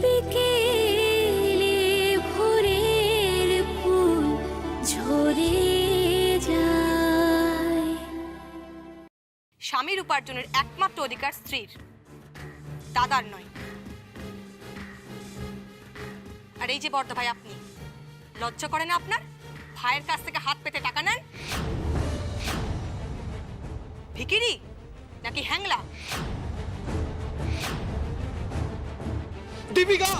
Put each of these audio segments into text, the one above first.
বিকেলে ভোরের ফুল ঝরে যায়। স্বামীর উপার্জনের একমাত্র অধিকার স্ত্রীর, দাদার নয়। আর এই যে বর্দা ভাই, আপনি লজ্জা করে না আপনার? ভাইয়ের কাছ থেকে হাত পেতে টাকা নেন। ভিখিরি নাকি হ্যাংলা? দীপিকা,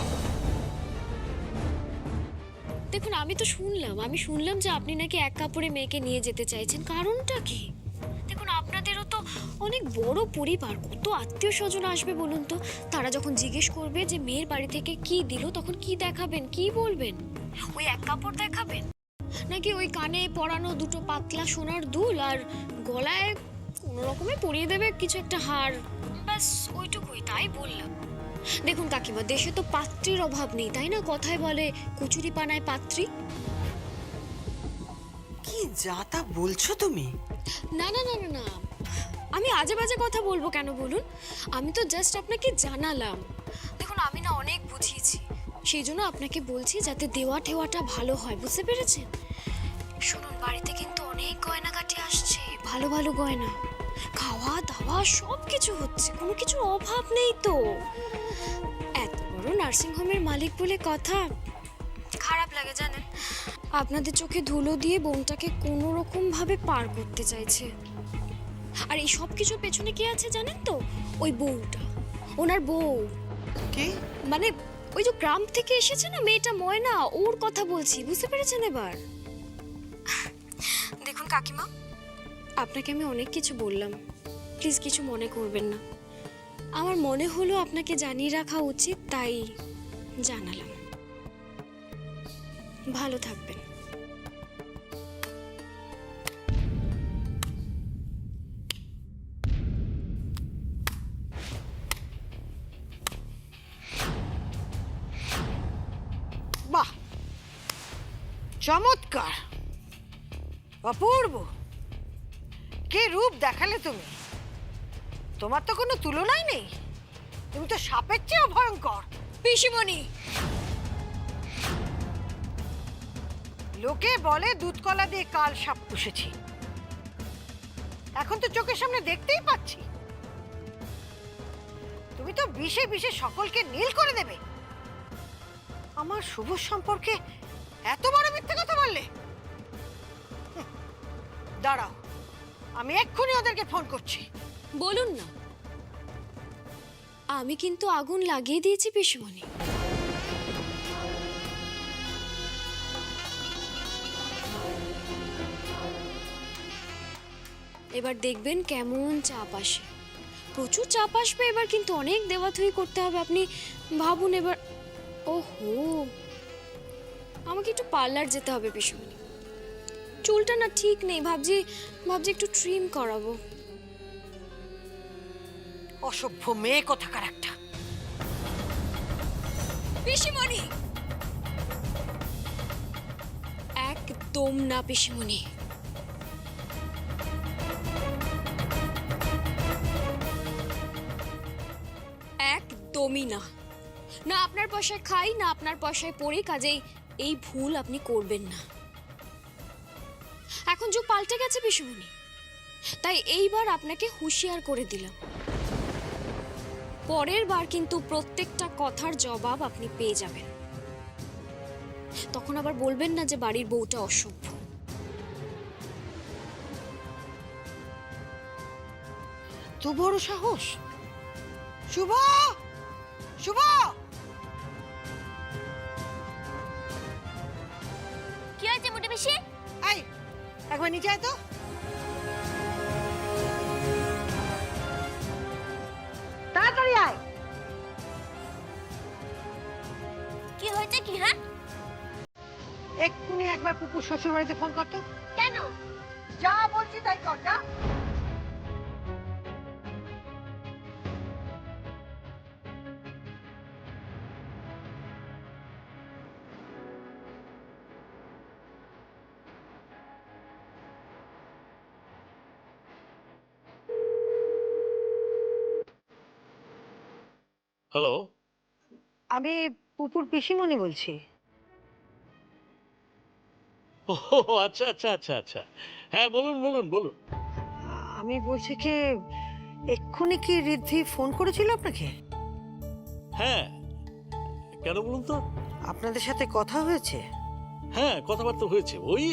দেখুন, আমি শুনলাম যে আপনি নাকি এক কাপড়ে মেয়েকে নিয়ে যেতে চাইছেন। কারণটা কি? দেখুন, আপনাদেরও তো অনেক বড় পরিবার, কত আত্মীয় স্বজন আসবে বলুন তো। তারা যখন জিজ্ঞেস করবে যে মেয়ের বাড়ি থেকে কি দিল, তখন কি দেখাবেন, কি বলবেন? ওই এক কাপড় দেখাবেন, নাকি ওই কানে পরানো দুটো পাতলা সোনার দুল আর গলায় কোনো রকমে পরিয়ে দেবে কিছু একটা হার? ব্যাস ওইটুকুই, তাই বললাম। দেখুন কাকিমা, দেশে তো পাত্রীর অভাব নেই, তাই না? কথায় বলে কচুরি পানায় পাত্রী। কি যা তা বলছো তুমি? না না না না না, আমি আজে বাজে কথা বলবো কেন বলুন? আমি তো জাস্ট আপনাকে জানালাম। দেখুন, আমি না অনেক বুঝিয়েছি, সেই জন্য আপনাকে বলছি যাতে দেওয়া ঠেওয়াটা ভালো হয়, বুঝতে পেরেছেন? শুনুন, বাড়িতে কিন্তু অনেক গয়নাগাটি আসছে, ভালো ভালো গয়না, খাওয়া দাওয়া সব কিছু হচ্ছে, কোনো কিছুর অভাব নেই তো। এত বড় নার্সিং হোমের মালিক বলে কথা, খারাপ লাগে জানেন? আপনাদের চোখে ধুলো দিয়ে বোনটাকে কোনো রকম ভাবে পার করতে চাইছে। আর এই সব কিছুর পেছনে কে আছে জানেন তো? ওই বউটা, ওনার বউ। কে? মানে ওই যে গ্রাম থেকে এসেছে না মেয়েটা, ময়না, ওর কথা বলছি, বুঝতে পেরেছেন এবার? দেখুন কাকিমা, আপনাকে আমি অনেক কিছু বললাম, প্লিজ কিছু মনে করবেন না। আমার মনে হলো আপনাকে জানিয়ে রাখা উচিত, তাই জানালাম। ভালো থাকবেন। বাহ, চমৎকার, অপূর্ব, কি রূপ দেখালে তুমি! তোমার তো কোনো তুলনাই নেই, তুমি তো সাপের চেয়েও ভয়ঙ্কর। পিসিমণি, লোকে বলে দুধ কলা দিয়ে কাল সাপ পুষেছি, এখন তো চোখের সামনে দেখতেই পাচ্ছি। তুমি তো বিষে বিষে সকলকে নীল করে দেবে। আমার শুভ সম্পর্কে এত বড় মিথ্যে কথা বললে? দাঁড়াও, আমি এক্ষুনি ওদেরকে ফোন করছি। বলুন না। আমি কিন্তু আগুন লাগিয়ে দিয়েছি পিসিমণি। এবার দেখবেন কেমন চাপ আসে, প্রচুর চাপ আসবে এবার, কিন্তু অনেক দেওয়াথুই করতে হবে। আপনি ভাবুন এবার। ওহো, আমাকে একটু পার্লার যেতে হবে পিসিমণি, চুলটা না ঠিক নেই, ভাবছি একটু ট্রিম করাবো। অসভ্য মেয়ে কোথাকার একটা। পিসিমণি, একদম না পিসিমণি, একদমই না। না আপনার পয়সায় খাই, না আপনার পয়সায় পড়ি, কাজেই এই ভুল আপনি করবেন না। এখন যুগ পাল্টে গেছে পিসিমণি, তাই এইবার আপনাকে হুঁশিয়ার করে দিলাম। পরের বার কিন্তু প্রত্যেকটা কথার জবাব আপনি পেয়ে যাবেন। তখন আবার বলবেন না যে বাড়ির বউটা অসভ্য। তো বড় সাহস! শুভ, শুভ, কি হয়েছে মোটে বেশি? এই একবার নিচে আয় তো। তাড়াতাড়ি আয়। কি হয়েছে কি? হ্যাঁ, এক্ষুনি একবার পুকুর শ্বশুর বাড়িতে ফোন করতো। কেন? যা বলছি তাই কর, যা। হ্যালো। আমি পুপুর পিসিমণি বলছি। ও আচ্ছা আচ্ছা আচ্ছা আচ্ছা, হ্যাঁ বলুন বলুন বলুন। আমি বলছি কি, এক্ষুনি কি ঋদ্ধি ফোন করেছিল আপনাকে? হ্যাঁ, কেন বলুন তো? আপনাদের সাথে কথা হয়েছে? হ্যাঁ, কথাবার্তা হয়েছে, ওই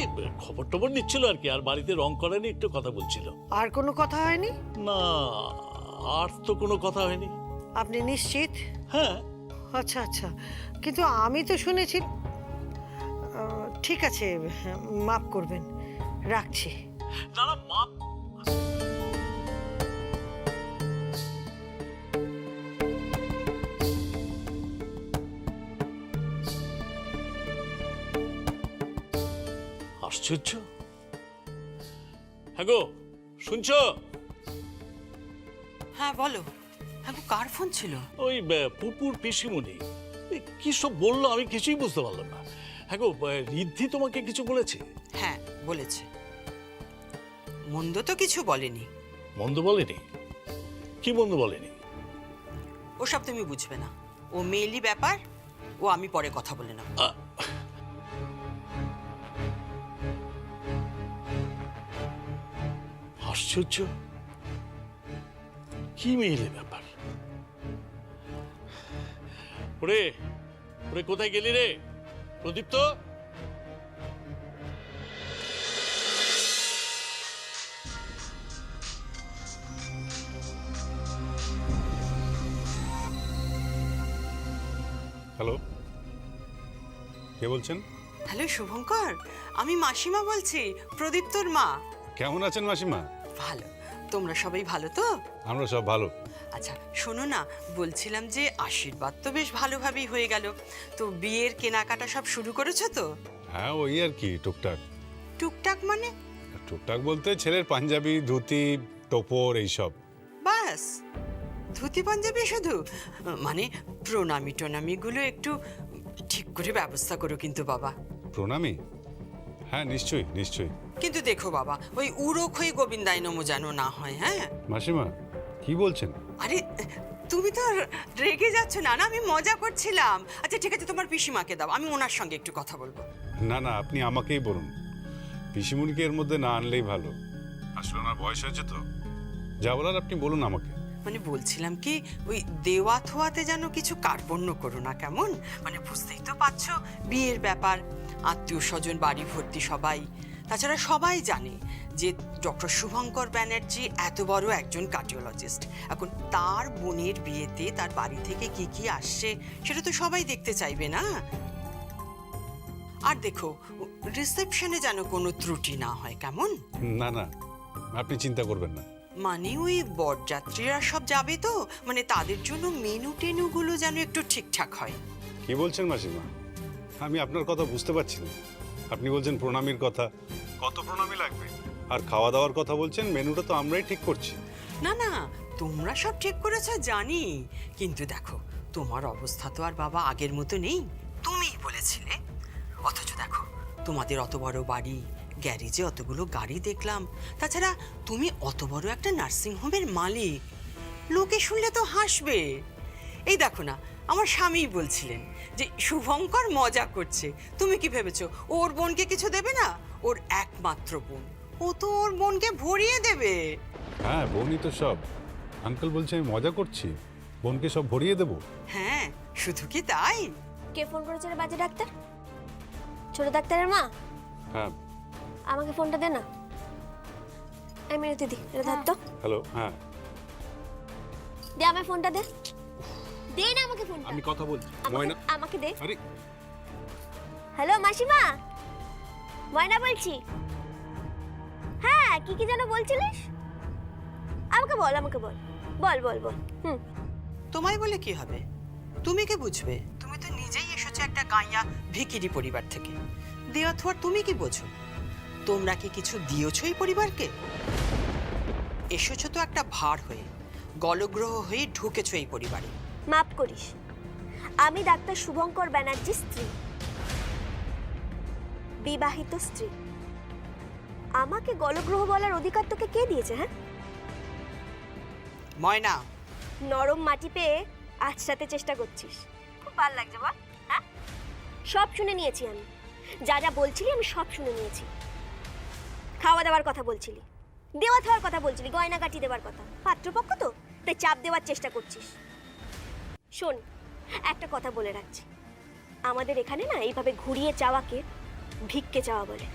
খবর টবর নিচ্ছিল আর কি, আর বাড়িতে রং করেনি, একটু কথা বলছিল। আর কোনো কথা হয়নি? না, আর তো কোনো কথা হয়নি। আপনি নিশ্চিত? হ্যাঁ। আচ্ছা আচ্ছা, কিন্তু আমি তো শুনেছি। ঠিক আছে, মাফ করবেন, রাখছি। না না, মাপ। আশ্চর্য। হ্যাঁ গো, শুনছো? হ্যাঁ বলো। হ্যাঁ গো, কার ফোন ছিল? ওই পুপুর পিসিমণি কি সব বললো, আমি কিছুই বুঝতে পারলাম না। হ্যাঁ গো, ঋদ্ধি তোমাকে কিছু বলেছে? হ্যাঁ বলেছে, মন্দ তো কিছু বলেনি। মন্দ বলেনি? কি মন্দ বলেনি? ওসব তুমি বুঝবে না, ও মেয়েলি ব্যাপার, ও আমি পরে কথা বলে নেব। আশ্চর্য, কি মেয়েলে ব্যাপার। ওরে ওরে, কোথায় গেলি রে প্রদীপ্ত? হ্যালো, কে বলছেন? হ্যালো শুভঙ্কর, আমি মাসিমা বলছি, প্রদীপ্তর মা। কেমন আছেন মাসিমা? ভালো, তোমরা সবাই ভালো তো? আমরা সব ভালো। আচ্ছা শোনো না, বলছিলাম যে আশীর্বাদ তো বেশ ভালোভাবেই হয়ে গেল, তো বিয়ের কেনাকাটা সব শুরু করেছো তো? হ্যাঁ ওই আর কি, টুকটাক। টুকটাক মানে? টুকটাক বলতে ছেলের পাঞ্জাবি, ধুতি, টোপর এইসব। বাস? ধুতি পাঞ্জাবি শুধু? মানে প্রণামী টনামিগুলো একটু ঠিক করে ব্যবস্থা করো কিন্তু বাবা। প্রণামী? হ্যাঁ নিশ্চয়ই নিশ্চয়ই। কিন্তু দেখো বাবা, ওই উড়ো খই গোবিন্দায় নমো যেন না হয়। হ্যাঁ মাসিমা কি বলছেন? আরে তুমি তো রেগে যাচ্ছ না? না আমি মজা করছিলাম। আচ্ছা ঠিক আছে, তোমার পিসিমাকে দাও, আমি ওনার সঙ্গে একটু কথা বলবো। না না, আপনি আমাকেই বলুন, পিসিমুনিকে এর মধ্যে না আনলেই ভালো। আসলে ওনার বয়স হয়েছে তো, যা বলার আপনি বলুন আমাকে। মানে বলছিলাম কি, ওই দেওয়া থোয়াতে যেন কিছু কার্পণ্য করো না, কেমন? মানে বুঝতেই তো পারছো, বিয়ের ব্যাপার, আত্মীয় স্বজন বাড়ি ভর্তি সবাই। তাছাড়া সবাই জানে যে ডক্টর শুভঙ্কর ব্যানার্জি এত বড় একজন কার্ডিওলজিস্ট। এখন তার বোনের বিয়েতে তার বাড়ি থেকে কি কি আসছে সেটা তো সবাই দেখতে চাইবে না? আর দেখো, রিসেপশনে যেন কোনো ত্রুটি না হয়, কেমন? না না, আপনি চিন্তা করবেন না। মানে ওই বরযাত্রীরা সব যাবে তো, মানে তাদের জন্য মেনু টেনুগুলো যেন একটু ঠিকঠাক হয়। কি বলছেন মাসিমা? আমি আপনার কথা বুঝতে পারছি না। আপনি বলছেন প্রণামীর কথা, কত প্রণামী লাগবে? আর খাওয়া দাওয়ার কথা বলছেন, মেনুটা তো আমরাই ঠিক করছি। না না, তোমরা সব ঠিক করেছো জানি, কিন্তু দেখো তোমার অবস্থা তো আর বাবা আগের মতো নেই। তুমিই বলেছিলে, অথচ দেখো তোমাদের অত বড় বাড়ি, গ্যারেজে অতগুলো গাড়ি দেখলাম, তাছাড়া তুমি অত বড় একটা নার্সিং হোমের মালিক, লোকে শুনলে তো হাসবে। এই দেখো না, আমার স্বামীই বলছিলেন যে শুভঙ্কর মজা করছে। তুমি কি ভেবেছো ওর বোনকে কিছু দেবে না? ওর একমাত্র বোন, ও তো ওর বোনকে ভরিয়ে দেবে। হ্যাঁ বোনই তো সব। আঙ্কেল বলছে আমি মজা করছি, বোনকে সব ভরিয়ে দেবো। হ্যাঁ শুধু কি তাই? কে ফোন করেছে রে বাজে ডাক্তার? ছোট ডাক্তারের মা? হ্যাঁ আমাকে ফোনটা দে না। এই মিনতি দি, এটা ধর তো। হ্যালো। হ্যাঁ দে আমায় ফোনটা দে। দে না আমাকে ফোনটা। আমি কথা বলছি। আমাকে- ময়না, আমাকে দে। আরে হ্যালো মাসিমা, ময়না বলছি। হ্যাঁ কি কি যেন বলছিলিস? আমাকে বল, আমাকে বল, বল বল বল। তোমায় বলে কি হবে? তুমি কি বুঝবে? তুমি তো নিজেই এসেছো একটা গাইয়া ভিখিরি পরিবার থেকে। দেওয়া থোয়ার তুমি কি বোঝো? তোমরা কি কিছু দিয়েছো এই পরিবারকে? এসেছো তো একটা ভার হয়ে, গলগ্রহ হয়ে ঢুকেছো এই পরিবারে। মাফ করিস, আমি ডাক্তার শুভঙ্কর ব্যানার্জির স্ত্রী, বিবাহিত স্ত্রী। আমাকে গলগ্রহ বলার অধিকার তোকে কে দিয়েছে? হ্যাঁ, ময়না, নরম মাটি পেয়ে আছড়াতে চেষ্টা করছিস। খুব ভালো লাগছে বল, হ্যাঁ? সব শুনে নিয়েছি আমি, যা যা বলছিলি আমি সব শুনে নিয়েছি। খাওয়া দাওয়ার কথা বলছিলি, দেওয়া থাওয়ার কথা বলছিলি, গয়নাগাটি দেওয়ার কথা। পাত্রপক্ষ তো, তাই চাপ দেওয়ার চেষ্টা করছিস। শোন, একটা কথা বলে রাখছি, আমাদের এখানে না এইভাবে ঘুরিয়ে চাওয়াকে ভিক্ষে চাওয়া বলে।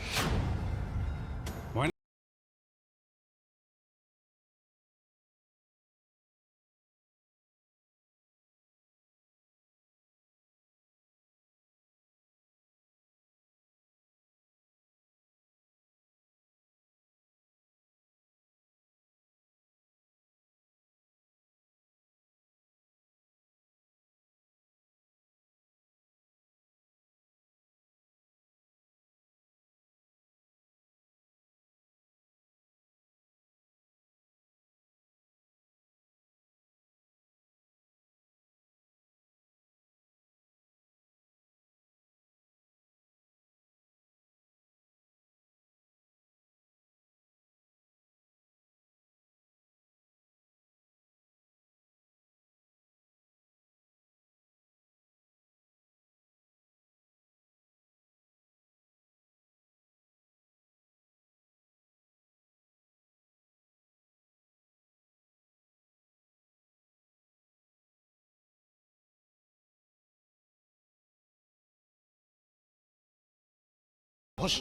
বস,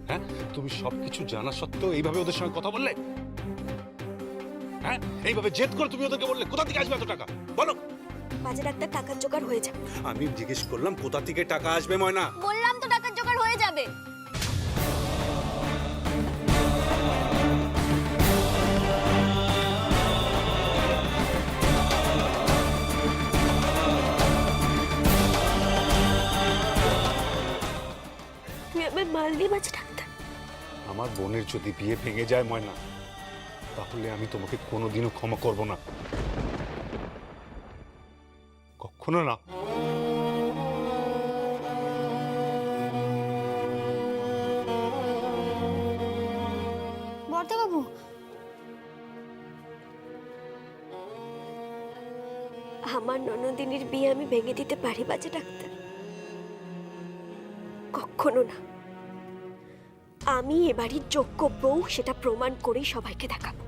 হ্যাঁ তুমি সবকিছু জানা সত্ত্বেও এইভাবে ওদের সঙ্গে কথা বললে? হ্যাঁ, এইভাবে জেদ করে তুমি ওদেরকে বললে কোথা থেকে আসবে এত টাকা? বলো। বাজে ডাক্তার, টাকার জোগাড় হয়ে যাবে। আমি জিজ্ঞেস করলাম কোথা থেকে টাকা আসবে ময়না? বললাম তো টাকার জোগাড় হয়ে যাবে। তুই আমার মারলি বাজে ডাক্তার। আমার বোনের যদি বিয়ে ভেঙে যায় ময়না, তাহলে আমি তোমাকে কোনোদিনও ক্ষমা করব না, কখনো না। বর্দাবাবু, আমার ননদিনীর বিয়ে আমি ভেঙে দিতে পারি বাজে ডাক্তার? কখনো না। আমি এবারই যোগ্য বউ, সেটা প্রমাণ করেই সবাইকে দেখাবো।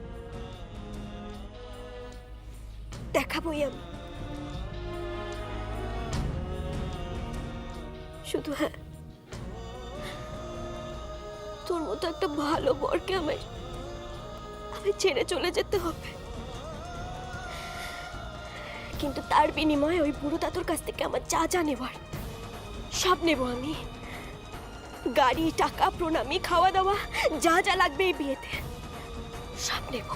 দেখাবোই আমি। শুধু হ্যাঁ, তোর মতো একটা ভালো বরকে আমি ছেড়ে চলে যেতে হবে, কিন্তু তার বিনিময়ে ওই বুড়ো দাদুর কাছ থেকে আমার যা যা নেবার সব নেব আমি। গাড়ি, টাকা, প্রণামী, খাওয়া দাওয়া, যা যা লাগবে এই বিয়েতে সব নেব।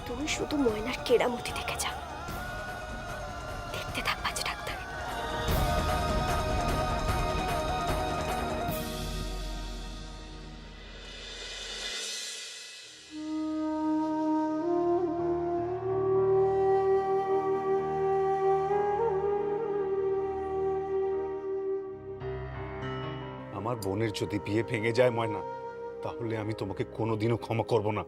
তুমি শুধু ময়নার কেরামতি দেখে যাও, দেখতে থাক বাজে ডাক্তার। আমার বোনের যদি বিয়ে ভেঙে যায় ময়না, তাহলে আমি তোমাকে কোনোদিনও ক্ষমা করব না।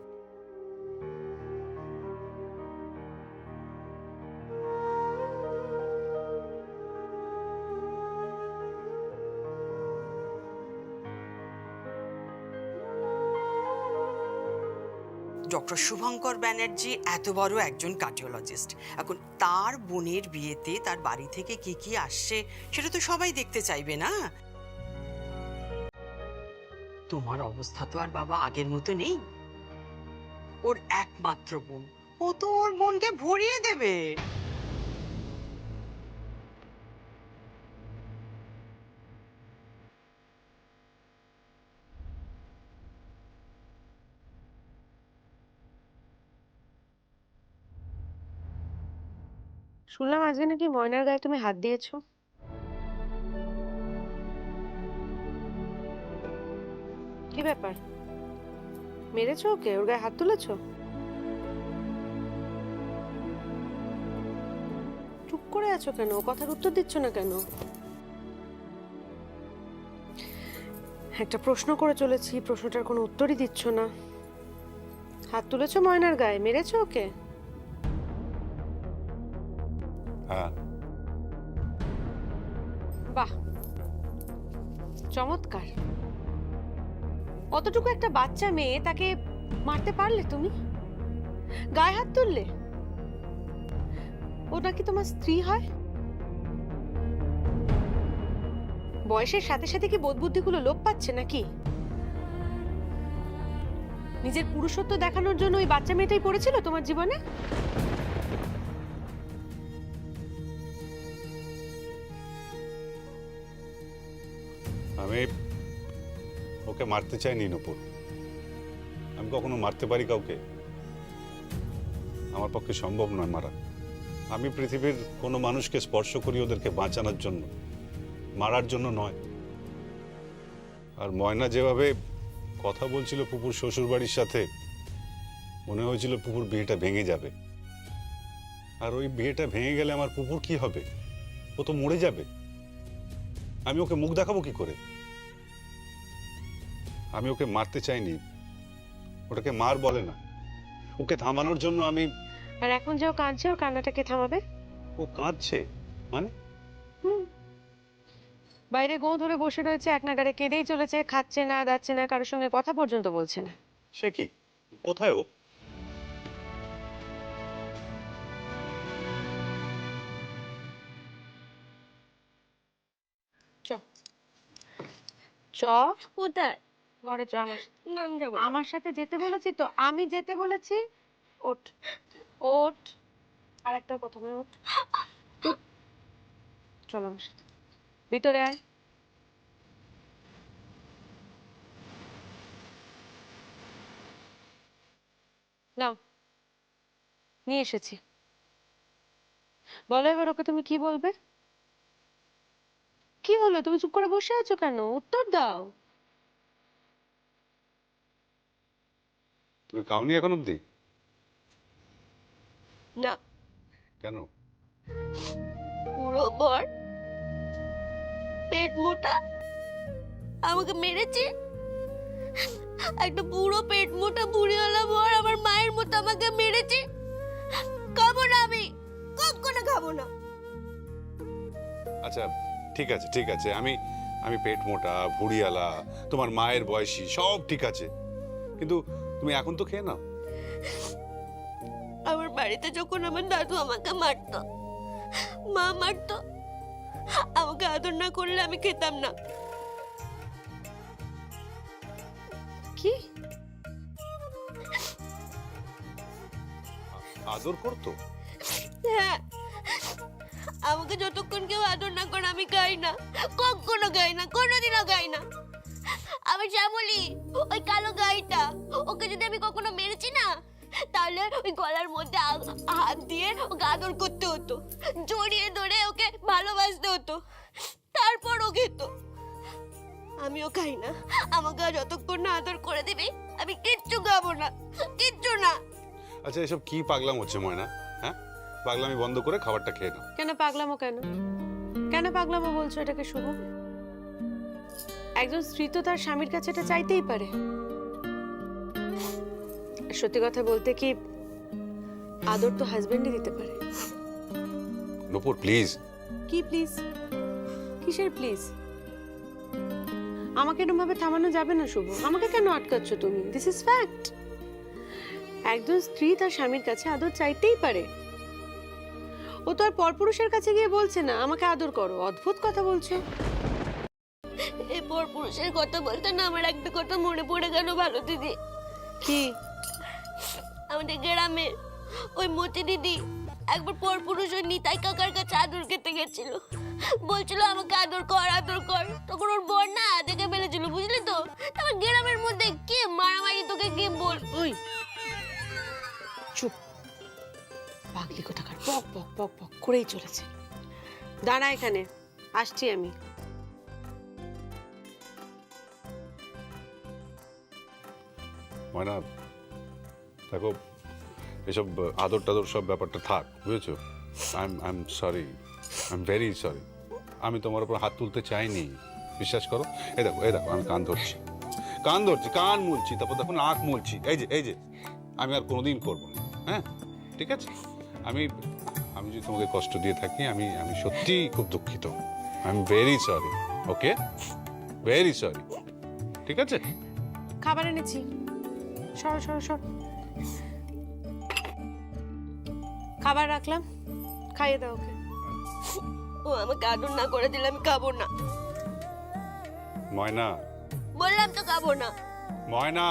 ডক্টর শুভঙ্কর ব্যানার্জি এত বড় একজন কার্ডিওলজিস্ট, এখন তার বোনের বিয়েতে তার বাড়ি থেকে কি কি আসছে সেটা তো সবাই দেখতে চাইবে না? তোমার অবস্থা তো আর বাবা আগের মতো নেই। ওর একমাত্র বোন, ও তো ওর বোনকে ভরিয়ে দেবে। শুনলাম আজকে নাকি ময়নার গায়ে তুমি হাত দিয়েছো। কি ব্যাপার, মেরেছো ওকে? ওর গায়ে হাত তুলেছো? চুপ করে আছো কেন? কথার উত্তর দিচ্ছ না কেন? একটা প্রশ্ন করে চলেছি, প্রশ্নটার কোনো উত্তরই দিচ্ছ না। হাত তুলেছো ময়নার গায়ে, মেরেছো ওকে? হ্যাঁ, বাহ, চমৎকার। অতটুকু একটা বাচ্চা মেয়ে, তাকে মারতে পারলে তুমি? গায়ে হাত তুললে? ওটা কি তোমার স্ত্রী হয়? বয়সের সাথে সাথে কি বোধ বুদ্ধিগুলো লোপ পাচ্ছে নাকি? নিজের পুরুষত্ব দেখানোর জন্য ওই বাচ্চা মেয়েটাই পড়েছিল তোমার জীবনে? আমি ওকে মারতে চাইনি নূপুর। আমি কখনো মারতে পারি কাউকে? আমার পক্ষে সম্ভব নয় মারা। আমি পৃথিবীর কোনো মানুষকে স্পর্শ করি ওদেরকে বাঁচানোর জন্য, মারার জন্য নয়। আর ময়না যেভাবে কথা বলছিল পুপুর শ্বশুরবাড়ির সাথে, মনে হয়েছিল পুপুর বিয়েটা ভেঙে যাবে। আর ওই বিয়েটা ভেঙে গেলে আমার পুপুর কি হবে? ও তো মরে যাবে। আমি ওকে মুখ দেখাবো কি করে? আমি ওকে মারতে চাইনি, ওটাকে মার বলে না। ওকে থামানোর জন্য আমি। আর এখন যে ও কাঁদছে, ওর কান্নাটাকে থামাবে? ও কাঁদছে মানে? বাইরে গো ধরে বসে রয়েছে, এক নাগাড়ে কেঁদেই চলেছে, খাচ্ছে না, দাচ্ছে না, কারোর সঙ্গে কথা পর্যন্ত বলছে না। সে কি? কোথায় ও? চ কোথায়? ঘরে চ আমার সাথে। না, আমি যাবো না। আমার সাথে যেতে বলেছি তো, আমি যেতে বলেছি। ওঠ, ওঠ, আর একটা কথা বলে ওঠ। উঠ। চল আমার সাথে ভিতরে আয়। নাও, নিয়ে এসেছি। বলো এবার ওকে তুমি কি বলবে? কি হলো, তুমি চুপ করে বসে আছো কেন? উত্তর দাও। তুমি খাওনি এখন অব্দি? না, কেন? পুরো বর পেট মোটা আমাকে মেরেছে। একটা পুরো পেট মোটা বুড়িওয়ালা বর আমার মায়ের মতো আমাকে মেরেছে। খাবো না, আমি কখনো খাবো না। আচ্ছা ঠিক আছে, ঠিক আছে, আমি পেট মোটা, ভুড়িয়ালা, তোমার মায়ের বয়সী, সব ঠিক আছে, কিন্তু তুমি এখন তো খেয়ে নাও। আমার বাড়িতে যখন আমার দাদু আমাকে মারতো, মা মারতো, আমাকে আদর না করলে আমি খেতাম না। কি? আদর করতো? হ্যাঁ, আমাকে যতক্ষণ কেউ আদর না করে আমি গাই না, কখনো গাই না, কোনোদিনও গাই না। আমি শ্যামলি, ওই কালো গাইটা, ওকে যদি আমি কখনো মেরেছি না, তাহলে ওই গলার মধ্যে হাত দিয়ে ওকে আদর করতে হতো, জড়িয়ে ধরে ওকে ভালোবাসতে হতো, তারপর ও খেত। আমিও খাই না। আমাকে যতক্ষণ না আদর করে দিবি আমি কিচ্ছু খাবো না, কিচ্ছু না। আচ্ছা এসব কি পাগলাম হচ্ছে ময়না? হ্যাঁ, পাগলামি বন্ধ করে খাবারটা খেয়ে নাও। কেন পাগলামো? কেন কেন পাগলামো বলছো এটাকে শুভ? একজন স্ত্রী তো তার স্বামীর কাছে এটা চাইতেই পারে। সত্যি কথা বলতে কি, আদর তো হাজবেন্ডই দিতে পারে। নূপুর প্লিজ। কি প্লিজ? কিসের প্লিজ? আমাকে এরকম ভাবে থামানো যাবে না শুভ। আমাকে কেন আটকাচ্ছ তুমি? This is fact. একজন স্ত্রী তার স্বামীর কাছে আদর চাইতেই পারে। ও তো আর পরপুরুষের কাছে গিয়ে বলছে না আমাকে আদর করো। অদ্ভুত কথা বলছো। এরপর পুরুষের কথা বলতে না আমার একটা কথা মনে পড়ে গেল ভালো দিদি। কি? আমাদের গ্রামে ওই মতি দিদি একবার পর পুরুষ ওই নিতাই কাকার কাছে আদর খেতে গেছিল, বলছিল আমাকে আদর কর, আদর কর। তখন ওর বর না দেখে ফেলেছিল, বুঝলি তো? আমার গ্রামের মধ্যে কে মারামারি তোকে কে বল। ওই চুপ, পাগলি কোথাকার, পক পক পক পক করেই চলেছে। দাঁড়া এখানে, আসছি আমি। ময়না দেখো, এসব আদর টাদর সব ব্যাপারটা থাক, বুঝেছো? I am sorry, I am very sorry. আমি তোমার উপর হাত তুলতে চাইনি, বিশ্বাস করো। এই দেখো, এই দেখো, আমি কান ধরছি, কান মুলছি, তারপর দেখো নাক মুলছি। এই যে আমি আর কোনোদিন করবো না, হ্যাঁ? ঠিক আছে? আমি যদি তোমাকে কষ্ট দিয়ে থাকি আমি আমি সত্যিই খুব দুঃখিত। I am very sorry. Okay, very sorry. ঠিক আছে? খাবার এনেছি, সর সর সর। খাবার রাখলাম, খাইয়ে দাও ওকে। ও আমাকে আদর না করে দিলে আমি খাবো না। ময়না, বললাম তো খাবো না। ময়না।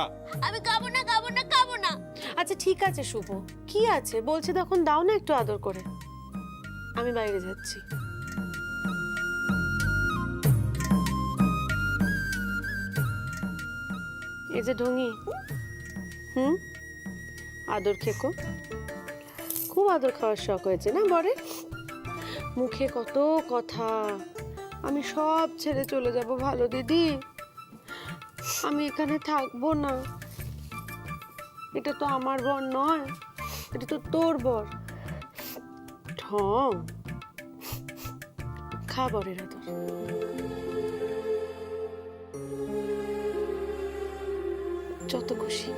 আমি খাবো না, খাবো না, খাবো না। আচ্ছা ঠিক আছে শুভ, কি আছে বলছে তখন দাও না একটু আদর করে। আমি বাইরে যাচ্ছি। এই যে ঢঙ্গি, আদর খেকো, খুব আদর খাওয়ার শখ হয়েছে না বরে? মুখে কত কথা, আমি সব ছেড়ে চলে যাব ভালো দিদি, আমি এখানে থাকবো না। এটা তো আমার বর নয়, এটা তো তোর বর। ঢং, খা বরের আদর। যত খুশি।